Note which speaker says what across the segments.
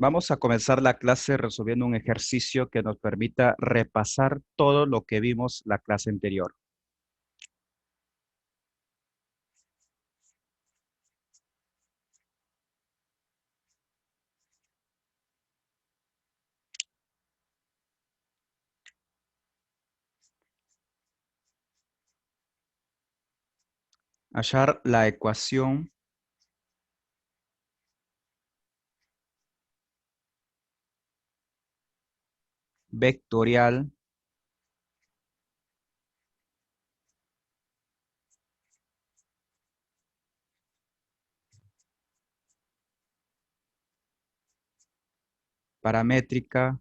Speaker 1: Vamos a comenzar la clase resolviendo un ejercicio que nos permita repasar todo lo que vimos la clase anterior. Hallar la ecuación vectorial paramétrica,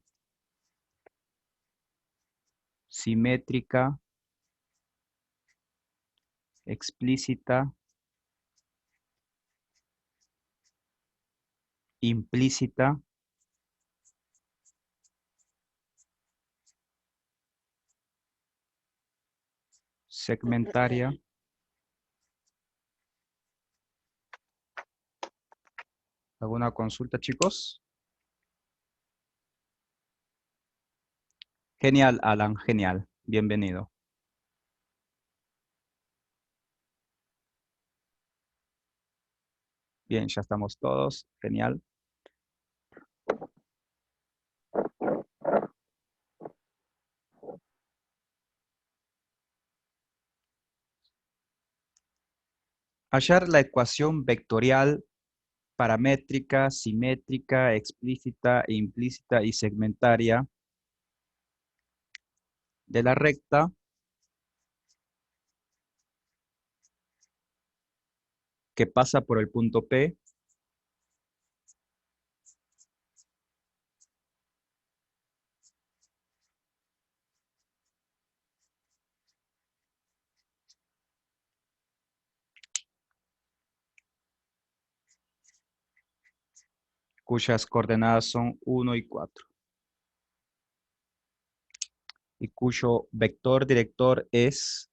Speaker 1: simétrica, explícita, implícita, segmentaria. ¿Alguna consulta, chicos? Genial, Alan, genial. Bienvenido. Bien, ya estamos todos. Genial. Hallar la ecuación vectorial paramétrica, simétrica, explícita, implícita y segmentaria de la recta que pasa por el punto P cuyas coordenadas son 1 y 4, y cuyo vector director es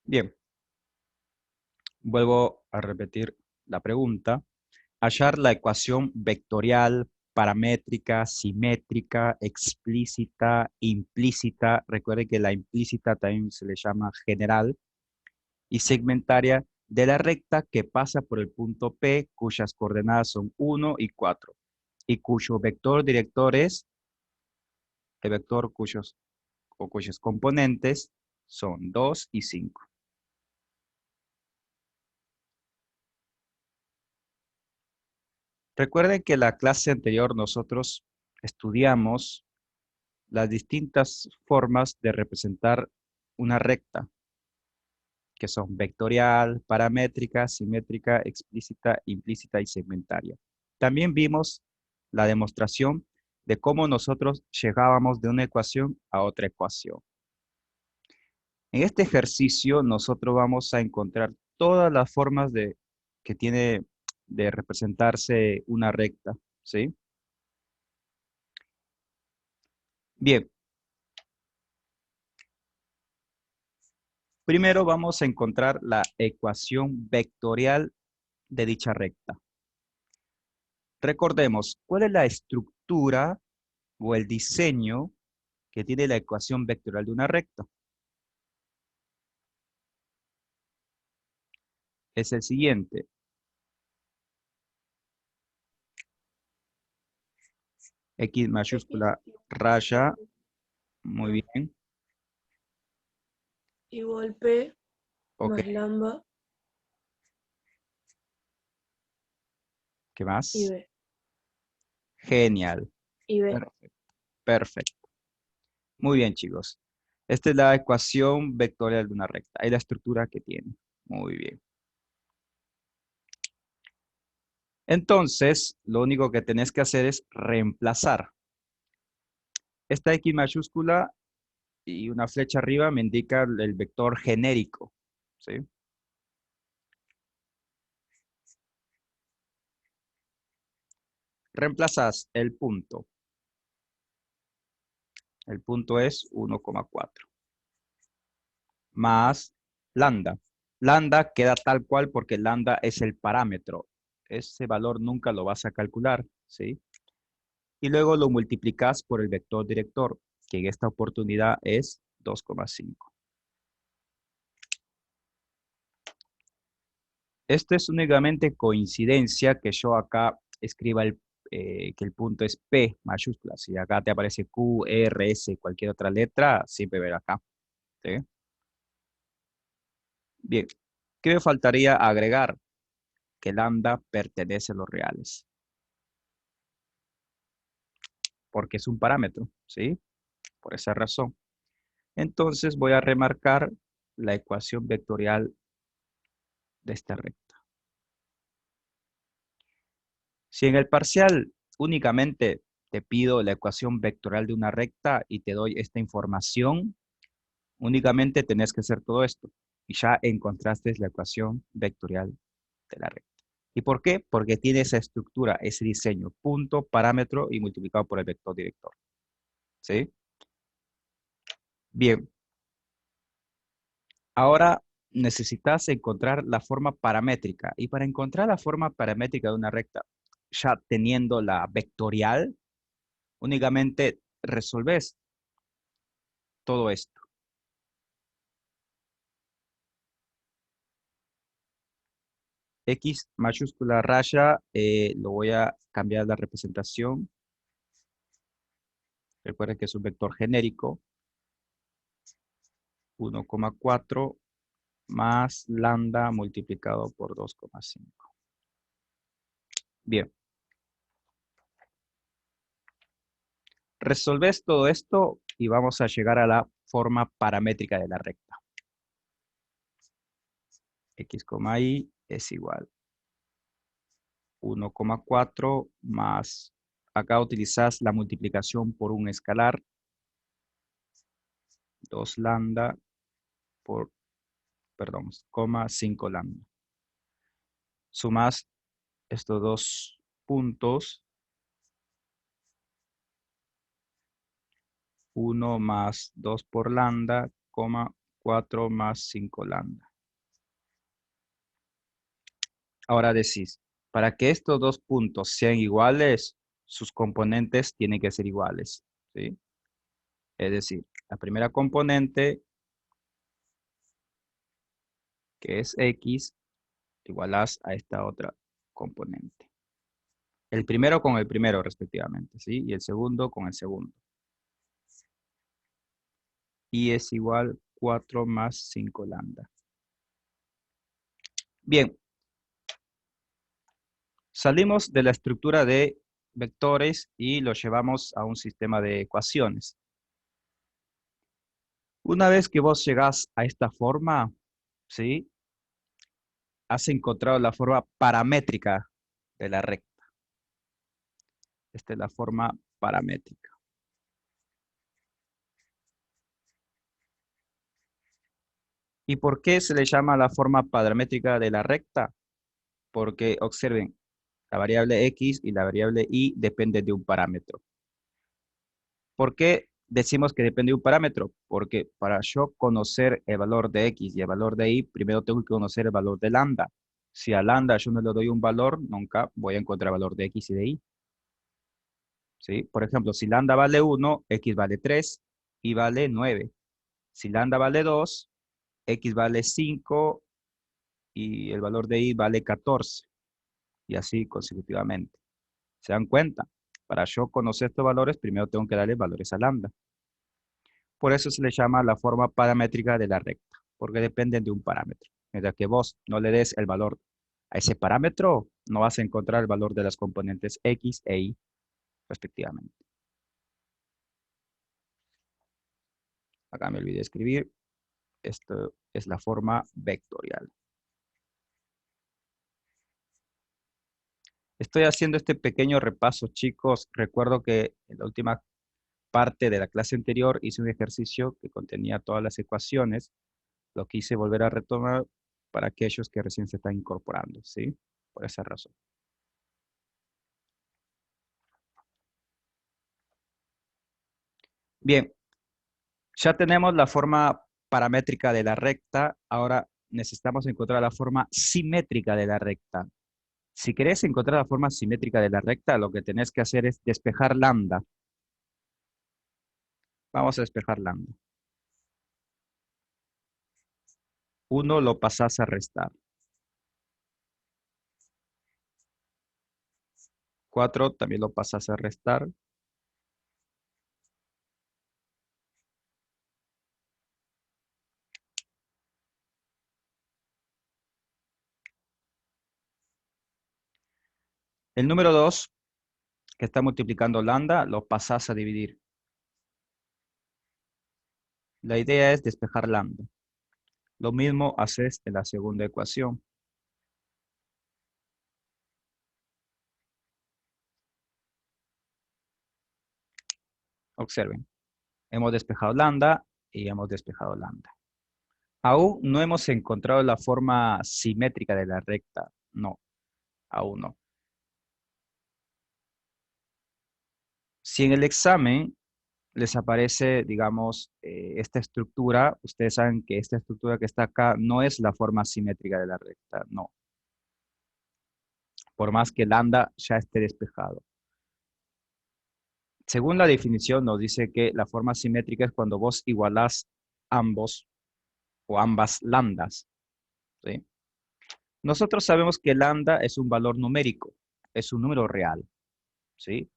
Speaker 1: bien. Vuelvo a repetir la pregunta. Hallar la ecuación vectorial, paramétrica, simétrica, explícita, implícita. Recuerde que la implícita también se le llama general y segmentaria de la recta que pasa por el punto P, cuyas coordenadas son 1 y 4, y cuyo vector director es el vector cuyos componentes son 2 y 5. Recuerden que en la clase anterior nosotros estudiamos las distintas formas de representar una recta, que son vectorial, paramétrica, simétrica, explícita, implícita y segmentaria. También vimos la demostración de cómo nosotros llegábamos de una ecuación a otra ecuación. En este ejercicio nosotros vamos a encontrar todas las formas que tiene de representarse una recta, ¿sí? Bien, primero vamos a encontrar la ecuación vectorial de dicha recta. Recordemos, ¿cuál es la estructura o el diseño que tiene la ecuación vectorial de una recta? Es el siguiente. X mayúscula raya, muy bien.
Speaker 2: Igual P
Speaker 1: Ok,
Speaker 2: más lambda
Speaker 1: ¿qué
Speaker 2: y
Speaker 1: más?
Speaker 2: B.
Speaker 1: Genial.
Speaker 2: Y B.
Speaker 1: Perfecto. Perfecto. Muy bien, chicos. Esta es la ecuación vectorial de una recta. Es la estructura que tiene. Muy bien. Entonces, lo único que tenés que hacer es reemplazar. Esta X mayúscula y una flecha arriba me indica el vector genérico, ¿sí? Reemplazas el punto. El punto es 1,4. Más lambda. Lambda queda tal cual porque lambda es el parámetro. Ese valor nunca lo vas a calcular, ¿sí? Y luego lo multiplicas por el vector director, que en esta oportunidad es 2,5. Esto es únicamente coincidencia que yo acá escriba que el punto es P mayúscula. Si acá te aparece Q, R, S, cualquier otra letra, siempre ver acá, ¿sí? Bien, ¿qué me faltaría agregar? Que lambda pertenece a los reales, porque es un parámetro, ¿sí? Por esa razón. Entonces voy a remarcar la ecuación vectorial de esta recta. Si en el parcial únicamente te pido la ecuación vectorial de una recta y te doy esta información, únicamente tenés que hacer todo esto y ya encontraste la ecuación vectorial de la recta. ¿Y por qué? Porque tiene esa estructura, ese diseño, punto, parámetro y multiplicado por el vector director. ¿Sí? Bien, ahora necesitas encontrar la forma paramétrica. Y para encontrar la forma paramétrica de una recta, ya teniendo la vectorial, únicamente resolves todo esto. X mayúscula raya, lo voy a cambiar la representación. Recuerden que es un vector genérico. 1,4 más lambda multiplicado por 2,5. Bien, resolves todo esto y vamos a llegar a la forma paramétrica de la recta. X, y es igual 1,4 más, acá utilizas la multiplicación por un escalar, 2 lambda por, perdón, 5 lambda. Sumas estos dos puntos, 1 más 2 por lambda, 4 más 5 lambda. Ahora decís, para que estos dos puntos sean iguales, sus componentes tienen que ser iguales, ¿sí? Es decir, la primera componente, que es X, igualas a esta otra componente. El primero con el primero, respectivamente, ¿sí? Y el segundo con el segundo. Y es igual 4 más 5 lambda. Bien, salimos de la estructura de vectores y lo llevamos a un sistema de ecuaciones. Una vez que vos llegás a esta forma, ¿sí? Has encontrado la forma paramétrica de la recta. Esta es la forma paramétrica. ¿Y por qué se le llama la forma paramétrica de la recta? Porque observen, la variable x y la variable y dependen de un parámetro. ¿Por qué decimos que depende de un parámetro? Porque para yo conocer el valor de x y el valor de y, primero tengo que conocer el valor de lambda. Si a lambda yo no le doy un valor, nunca voy a encontrar el valor de x y de y. ¿Sí? Por ejemplo, si lambda vale 1, x vale 3 y vale 9. Si lambda vale 2, x vale 5 y el valor de y vale 14. Y así consecutivamente. ¿Se dan cuenta? Para yo conocer estos valores, primero tengo que darle valores a lambda. Por eso se le llama la forma paramétrica de la recta, porque dependen de un parámetro. Mientras que vos no le des el valor a ese parámetro, no vas a encontrar el valor de las componentes x e y, respectivamente. Acá me olvidé de escribir. Esto es la forma vectorial. Estoy haciendo este pequeño repaso, chicos. Recuerdo que en la última parte de la clase anterior hice un ejercicio que contenía todas las ecuaciones. Lo quise volver a retomar para aquellos que recién se están incorporando, ¿sí? Por esa razón. Bien, ya tenemos la forma paramétrica de la recta. Ahora necesitamos encontrar la forma simétrica de la recta. Si querés encontrar la forma simétrica de la recta, lo que tenés que hacer es despejar lambda. Vamos a despejar lambda. 1 lo pasás a restar. 4 también lo pasás a restar. El número 2, que está multiplicando lambda, lo pasás a dividir. La idea es despejar lambda. Lo mismo haces en la segunda ecuación. Observen, hemos despejado lambda y hemos despejado lambda. Aún no hemos encontrado la forma simétrica de la recta. No, aún no. Si en el examen les aparece, digamos, esta estructura, ustedes saben que esta estructura que está acá no es la forma simétrica de la recta, no. Por más que lambda ya esté despejado. Según la definición nos dice que la forma simétrica es cuando vos igualás ambos o ambas lambdas, ¿sí? Nosotros sabemos que lambda es un valor numérico, es un número real, ¿sí?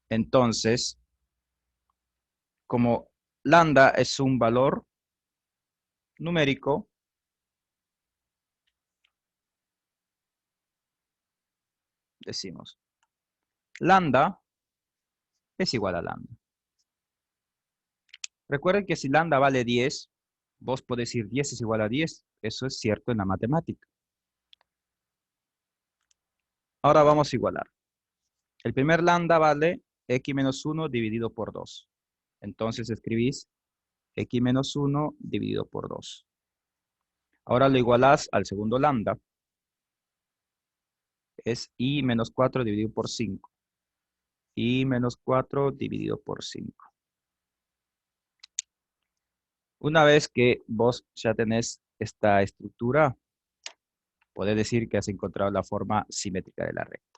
Speaker 1: Entonces, como lambda es un valor numérico, decimos lambda es igual a lambda. Recuerden que si lambda vale 10, vos podés decir 10 es igual a 10. Eso es cierto en la matemática. Ahora vamos a igualar. El primer lambda vale x menos 1 dividido por 2. Entonces escribís x menos 1 dividido por 2. Ahora lo igualás al segundo lambda. Es y menos 4 dividido por 5. Y menos 4 dividido por 5. Una vez que vos ya tenés esta estructura, podés decir que has encontrado la forma simétrica de la recta.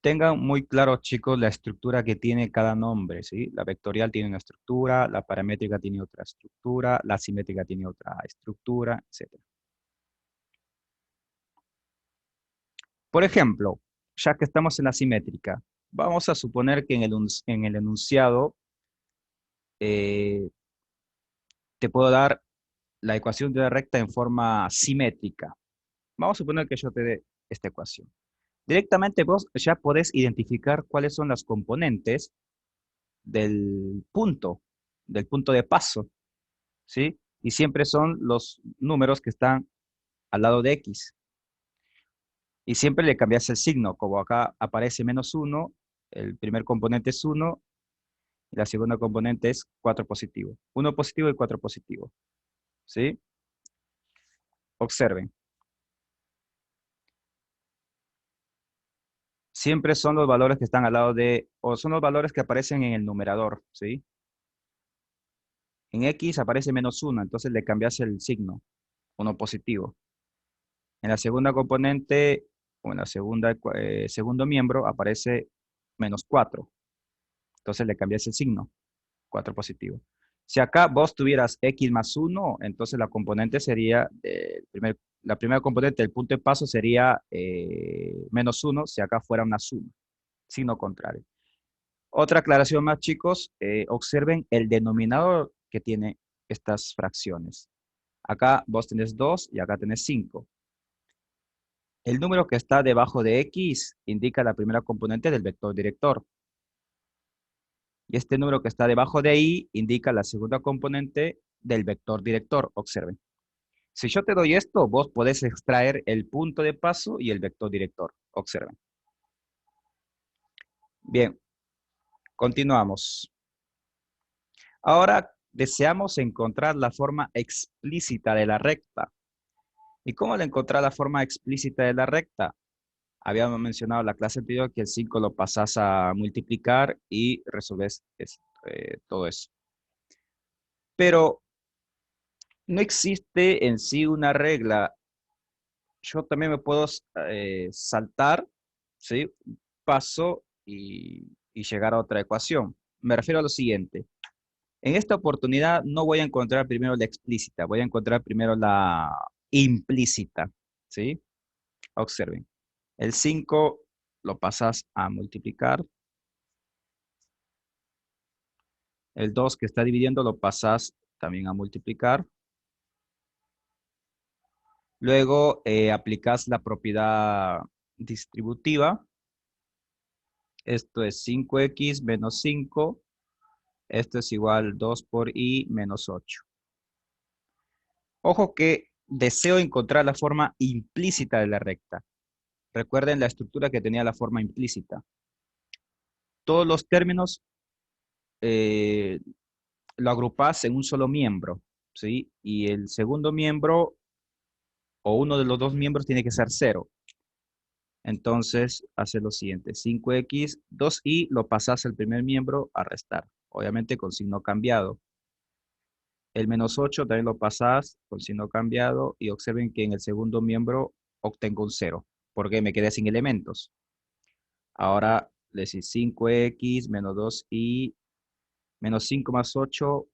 Speaker 1: Tengan muy claro, chicos, la estructura que tiene cada nombre, ¿sí? La vectorial tiene una estructura, la paramétrica tiene otra estructura, la simétrica tiene otra estructura, etc. Por ejemplo, ya que estamos en la simétrica, vamos a suponer que en el enunciado eh, te puedo dar la ecuación de la recta en forma simétrica. Vamos a suponer que yo te dé esta ecuación. Directamente vos ya podés identificar cuáles son las componentes del punto de paso, ¿sí? Y siempre son los números que están al lado de X. Y siempre le cambias el signo, como acá aparece menos 1, el primer componente es 1, y la segunda componente es 4 positivo. 1 positivo y 4 positivo, ¿sí? Observen. Siempre son los valores que están al lado de, o son los valores que aparecen en el numerador, ¿sí? En X aparece menos 1, entonces le cambias el signo, 1 positivo. En la segunda componente, o en la segundo miembro, aparece menos 4. Entonces le cambias el signo, 4 positivo. Si acá vos tuvieras X más 1, entonces la componente sería, la primera componente del punto de paso sería menos 1 si acá fuera una suma, signo contrario. Otra aclaración más, chicos, observen el denominador que tiene estas fracciones. Acá vos tenés 2 y acá tenés 5. El número que está debajo de X indica la primera componente del vector director. Y este número que está debajo de ahí indica la segunda componente del vector director. Observen. Si yo te doy esto, vos podés extraer el punto de paso y el vector director. Observen. Bien, continuamos. Ahora deseamos encontrar la forma explícita de la recta. ¿Y cómo le encontrar la forma explícita de la recta? Habíamos mencionado en la clase anterior que el 5 lo pasas a multiplicar y resolves todo eso. Pero no existe en sí una regla. Yo también me puedo saltar, ¿sí? Paso y llegar a otra ecuación. Me refiero a lo siguiente. En esta oportunidad no voy a encontrar primero la explícita, voy a encontrar primero la implícita, ¿sí? Observen. El 5 lo pasas a multiplicar. El 2 que está dividiendo lo pasas también a multiplicar. Luego aplicas la propiedad distributiva. Esto es 5x menos 5. Esto es igual 2 por y menos 8. Ojo que deseo encontrar la forma implícita de la recta. Recuerden la estructura que tenía la forma implícita. Todos los términos eh, lo agrupas en un solo miembro, ¿sí? Y el segundo miembro o uno de los dos miembros tiene que ser cero. Entonces, hace lo siguiente, 5x, 2y, lo pasas al primer miembro a restar, obviamente con signo cambiado. El menos 8 también lo pasas con signo cambiado y observen que en el segundo miembro obtengo un 0, porque me quedé sin elementos. Ahora le decís 5x menos 2y menos 5 más 8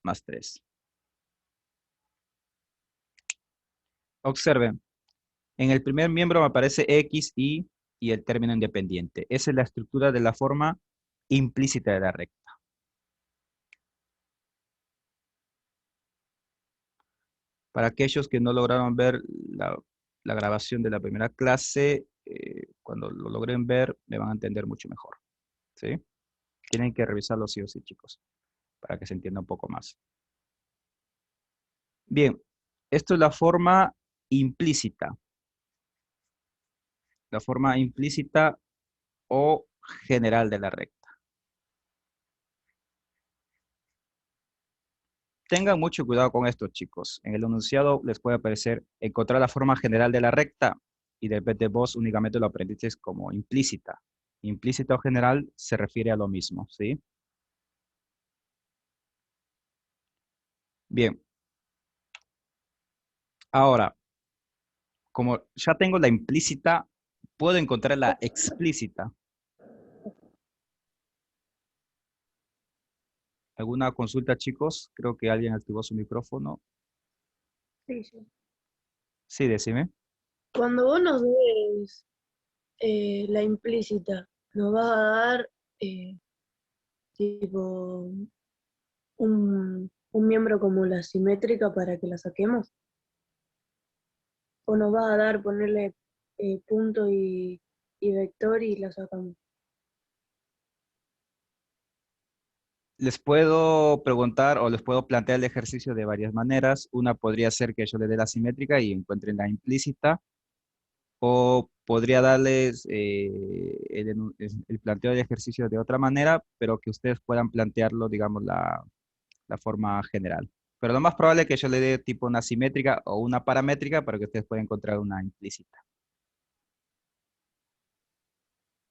Speaker 1: más 3. Observen, en el primer miembro me aparece x, y el término independiente. Esa es la estructura de la forma implícita de la recta. Para aquellos que no lograron ver la grabación de la primera clase, cuando lo logren ver, me van a entender mucho mejor. ¿Sí? Tienen que revisarlo sí o sí, chicos, para que se entienda un poco más. Bien, esto es la forma implícita. La forma implícita o general de la recta. Tengan mucho cuidado con esto, chicos. En el enunciado les puede aparecer encontrar la forma general de la recta y de repente vos únicamente lo aprendiste como implícita. Implícita o general se refiere a lo mismo, ¿sí? Bien. Ahora, como ya tengo la implícita, puedo encontrar la explícita. ¿Alguna consulta, chicos? Creo que alguien activó su micrófono.
Speaker 2: Sí, sí.
Speaker 1: Sí, decime.
Speaker 2: Cuando vos nos des la implícita, nos vas a dar tipo un miembro como la simétrica para que la saquemos, o nos vas a dar ponerle punto y vector y la sacamos.
Speaker 1: Les puedo preguntar o les puedo plantear el ejercicio de varias maneras. Una podría ser que yo le dé la simétrica y encuentren la implícita. O podría darles el planteo de ejercicio de otra manera, pero que ustedes puedan plantearlo, digamos, la forma general. Pero lo más probable es que yo le dé tipo una simétrica o una paramétrica para que ustedes puedan encontrar una implícita.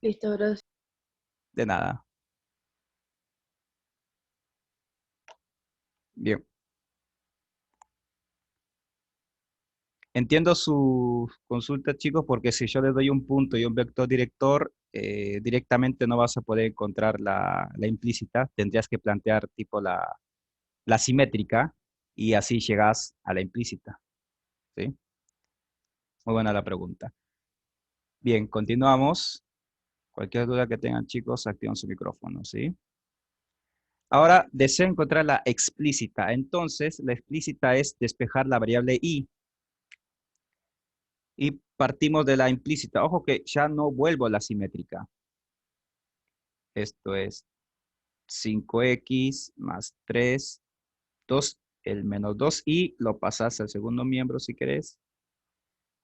Speaker 2: Listo, gracias.
Speaker 1: De nada. Bien. Entiendo su consulta, chicos, porque si yo les doy un punto y un vector director, directamente no vas a poder encontrar la implícita. Tendrías que plantear tipo la simétrica y así llegas a la implícita. ¿Sí? Muy buena la pregunta. Bien, continuamos. Cualquier duda que tengan, chicos, activan su micrófono, ¿sí? Ahora deseo encontrar la explícita. Entonces, la explícita es despejar la variable y. Y partimos de la implícita. Ojo que ya no vuelvo a la simétrica. Esto es 5x más 3, 2, el menos 2 y lo pasas al segundo miembro si querés.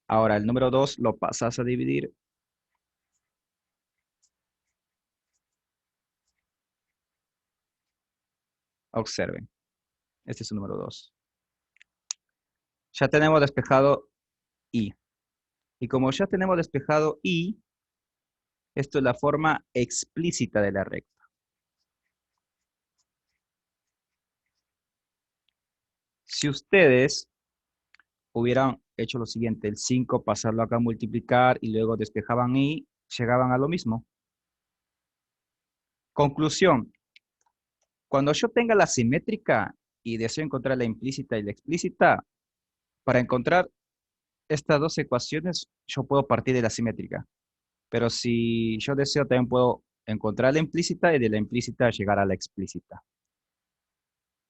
Speaker 1: Ahora el número 2 lo pasas a dividir. Observen, este es el número 2. Ya tenemos despejado y. Y como ya tenemos despejado y, esto es la forma explícita de la recta. Si ustedes hubieran hecho lo siguiente, el 5 pasarlo acá a multiplicar y luego despejaban y llegaban a lo mismo. Conclusión, cuando yo tenga la simétrica y deseo encontrar la implícita y la explícita, para encontrar estas dos ecuaciones yo puedo partir de la simétrica. Pero si yo deseo también puedo encontrar la implícita y de la implícita llegar a la explícita.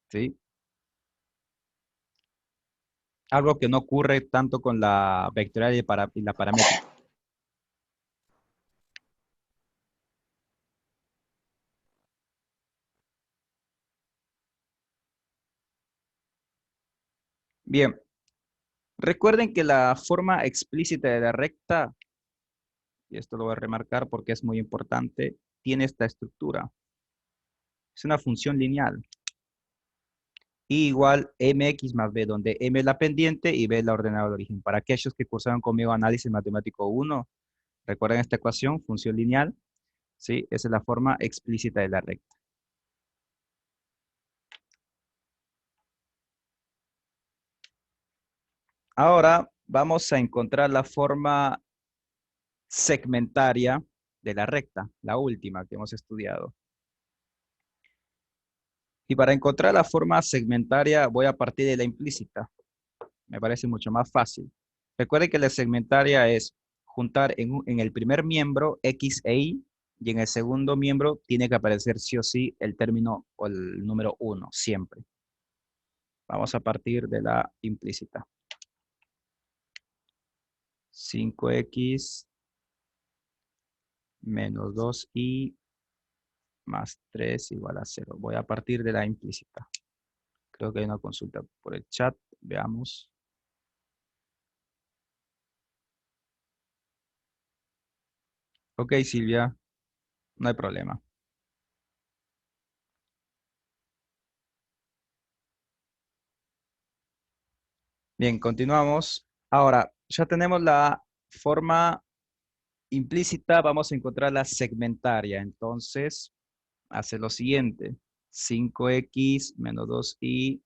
Speaker 1: ¿Sí? Algo que no ocurre tanto con la vectorial y la paramétrica. Bien, recuerden que la forma explícita de la recta, y esto lo voy a remarcar porque es muy importante, tiene esta estructura. Es una función lineal. I igual mx más b, donde m es la pendiente y b es la ordenada de origen. Para aquellos que cursaron conmigo análisis matemático 1, recuerden esta ecuación, función lineal, ¿sí? Esa es la forma explícita de la recta. Ahora vamos a encontrar la forma segmentaria de la recta, la última que hemos estudiado. Y para encontrar la forma segmentaria voy a partir de la implícita. Me parece mucho más fácil. Recuerden que la segmentaria es juntar en el primer miembro X e Y en el segundo miembro tiene que aparecer sí o sí el término o el número 1, siempre. Vamos a partir de la implícita. 5x menos 2y más 3 igual a 0. Voy a partir de la implícita. Creo que hay una consulta por el chat. Veamos. Ok, Silvia, no hay problema. Bien, continuamos. Ahora, ya tenemos la forma implícita, vamos a encontrar la segmentaria. Entonces, hace lo siguiente. 5x menos 2y.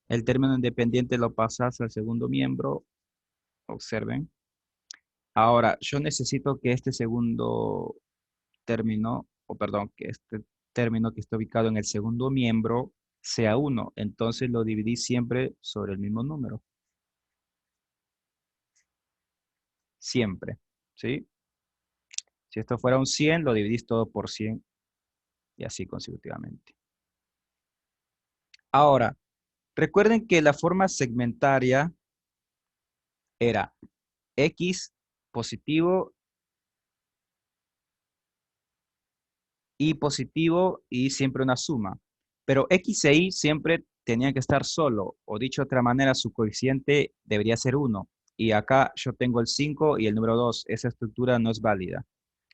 Speaker 1: El término independiente lo pasas al segundo miembro. Observen. Ahora, yo necesito que este segundo término, o perdón, que este término que está ubicado en el segundo miembro sea 1. Entonces lo dividí siempre sobre el mismo número. Siempre. ¿Sí? Si esto fuera un 100, lo dividís todo por 100 y así consecutivamente. Ahora, recuerden que la forma segmentaria era X positivo, Y positivo y siempre una suma. Pero X e Y siempre tenían que estar solo, o dicho de otra manera, su coeficiente debería ser 1. Y acá yo tengo el 5 y el número 2. Esa estructura no es válida.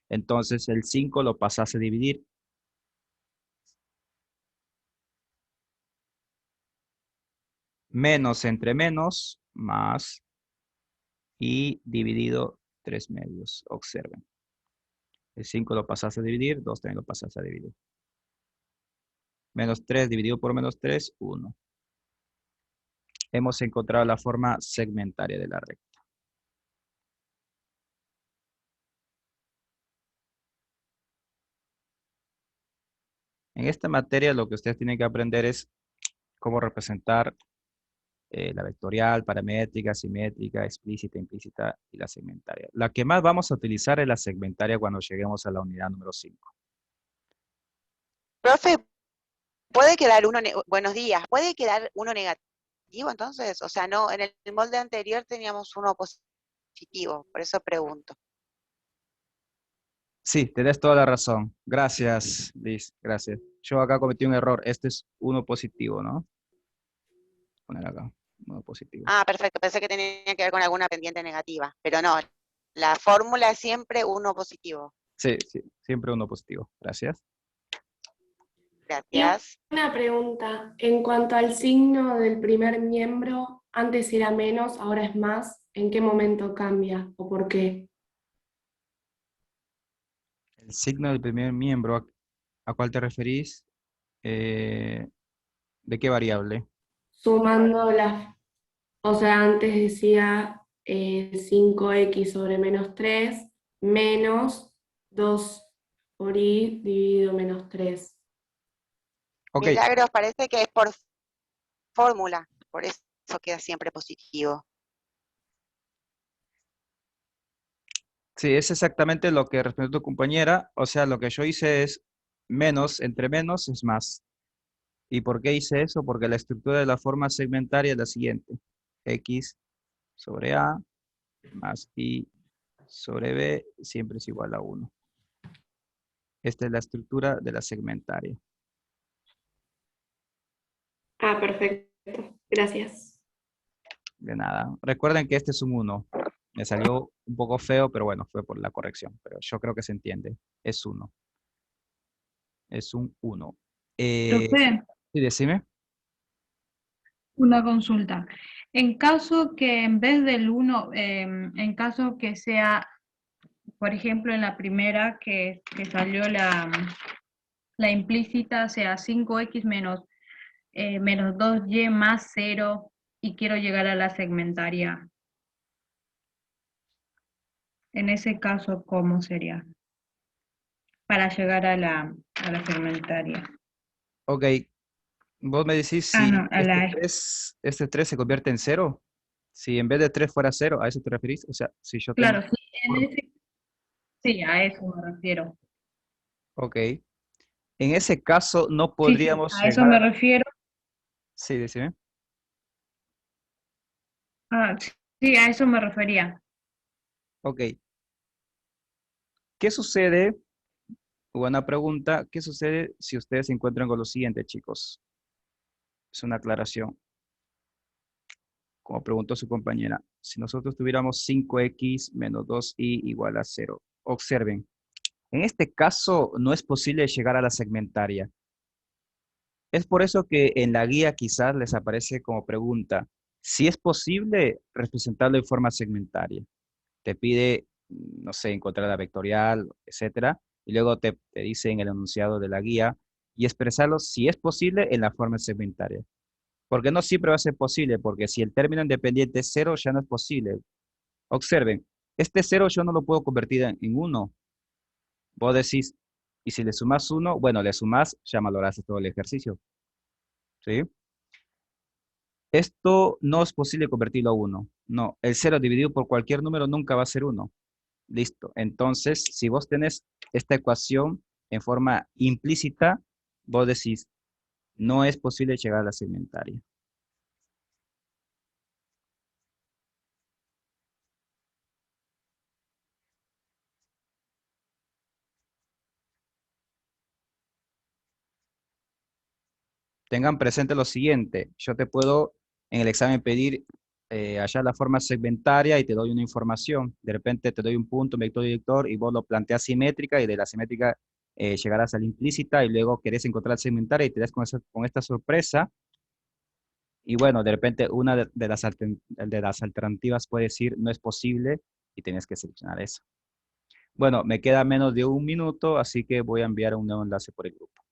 Speaker 1: Entonces el 5 lo pasas a dividir. Menos entre menos, más, y dividido 3 medios. Observen. El 5 lo pasas a dividir, 2 también lo pasas a dividir. Menos 3 dividido por menos 3, 1. Hemos encontrado la forma segmentaria de la recta. En esta materia lo que ustedes tienen que aprender es cómo representar la vectorial, paramétrica, simétrica, explícita, implícita y la segmentaria. La que más vamos a utilizar es la segmentaria cuando lleguemos a la unidad número 5.
Speaker 3: Profe, puede quedar buenos días, ¿puede quedar uno negativo entonces? O sea, no, en el molde anterior teníamos uno positivo, por eso pregunto.
Speaker 1: Sí, tenés toda la razón. Gracias, Liz. Gracias. Yo acá cometí un error. Este es uno positivo, ¿no? Poner acá, uno positivo.
Speaker 3: Ah, perfecto. Pensé que tenía que ver con alguna pendiente negativa, pero no. La fórmula es siempre uno positivo.
Speaker 1: Sí, sí, siempre uno positivo. Gracias.
Speaker 4: Y
Speaker 3: Gracias.
Speaker 4: una pregunta, en cuanto al signo del primer miembro, antes era menos, ahora es más, ¿en qué momento cambia o por qué?
Speaker 1: El signo del primer miembro, ¿a cuál te referís? ¿De qué variable?
Speaker 4: Sumando las, o sea, antes decía 5x sobre menos 3 menos 2 por y dividido menos 3.
Speaker 1: Ok,
Speaker 3: Milagros parece que es por fórmula, por eso queda siempre positivo.
Speaker 1: sí, es exactamente lo que respondió tu compañera. O sea, lo que yo hice es menos entre menos es más. ¿Y por qué hice eso? Porque la estructura de la forma segmentaria es la siguiente. X sobre A más Y sobre B siempre es igual a 1. Esta es la estructura de la segmentaria.
Speaker 4: Ah, perfecto. Gracias.
Speaker 1: De nada. Recuerden que este es un 1. Me salió un poco feo, pero bueno, fue por la corrección. Pero yo creo que se entiende. Es 1. Es un 1.
Speaker 5: Profe,
Speaker 1: Sí, decime.
Speaker 5: una consulta. En caso que en vez del 1, en caso que sea, por ejemplo, en la primera que salió la implícita, sea 5x menos 2y más 0 y quiero llegar a la segmentaria. En ese caso, ¿cómo sería? Para llegar a la segmentaria.
Speaker 1: Ok. Vos me decís
Speaker 5: Ah,
Speaker 1: si
Speaker 5: no, a la...
Speaker 1: este 3 se convierte en 0. Si en vez de 3 fuera 0, ¿a eso te referís? O sea, si yo tengo...
Speaker 5: Claro, sí, sí, a eso me refiero.
Speaker 1: Ok. En ese caso no
Speaker 5: Sí, sí,
Speaker 1: podríamos
Speaker 5: a eso
Speaker 1: llegar
Speaker 5: me
Speaker 1: a...
Speaker 5: refiero.
Speaker 1: Sí, decime.
Speaker 5: Ah, sí, a eso me refería.
Speaker 1: Ok. ¿Qué sucede? Buena pregunta. ¿Qué sucede si ustedes se encuentran con lo siguiente, chicos? Es una aclaración. Como preguntó su compañera. Si nosotros tuviéramos 5x menos 2y igual a 0. Observen. En este caso no es posible llegar a la segmentaria. Es por eso que en la guía quizás les aparece como pregunta, si es posible representarlo en forma segmentaria. Te pide, no sé, encontrar la vectorial, etcétera, y luego te dice en el enunciado de la guía y expresarlo si es posible en la forma segmentaria. Porque no siempre va a ser posible, porque si el término independiente es 0, ya no es posible. Observen, este 0 yo no lo puedo convertir en 1. Vos decís, y si le sumas 1, bueno, le sumas, ya valoraste todo el ejercicio. ¿Sí? Esto no es posible convertirlo a 1. No, el 0 dividido por cualquier número nunca va a ser 1. Listo. Entonces, si vos tenés esta ecuación en forma implícita, vos decís, no es posible llegar a la segmentaria. Tengan presente lo siguiente, yo te puedo en el examen pedir allá la forma segmentaria y te doy una información. De repente te doy un punto, un vector director y vos lo planteas simétrica y de la simétrica llegarás a la implícita y luego querés encontrar la segmentaria y te das con esta sorpresa. Y bueno, de repente una de las alternativas puede decir no es posible y tienes que seleccionar eso. Bueno, me queda menos de un minuto, así que voy a enviar un nuevo enlace por el grupo.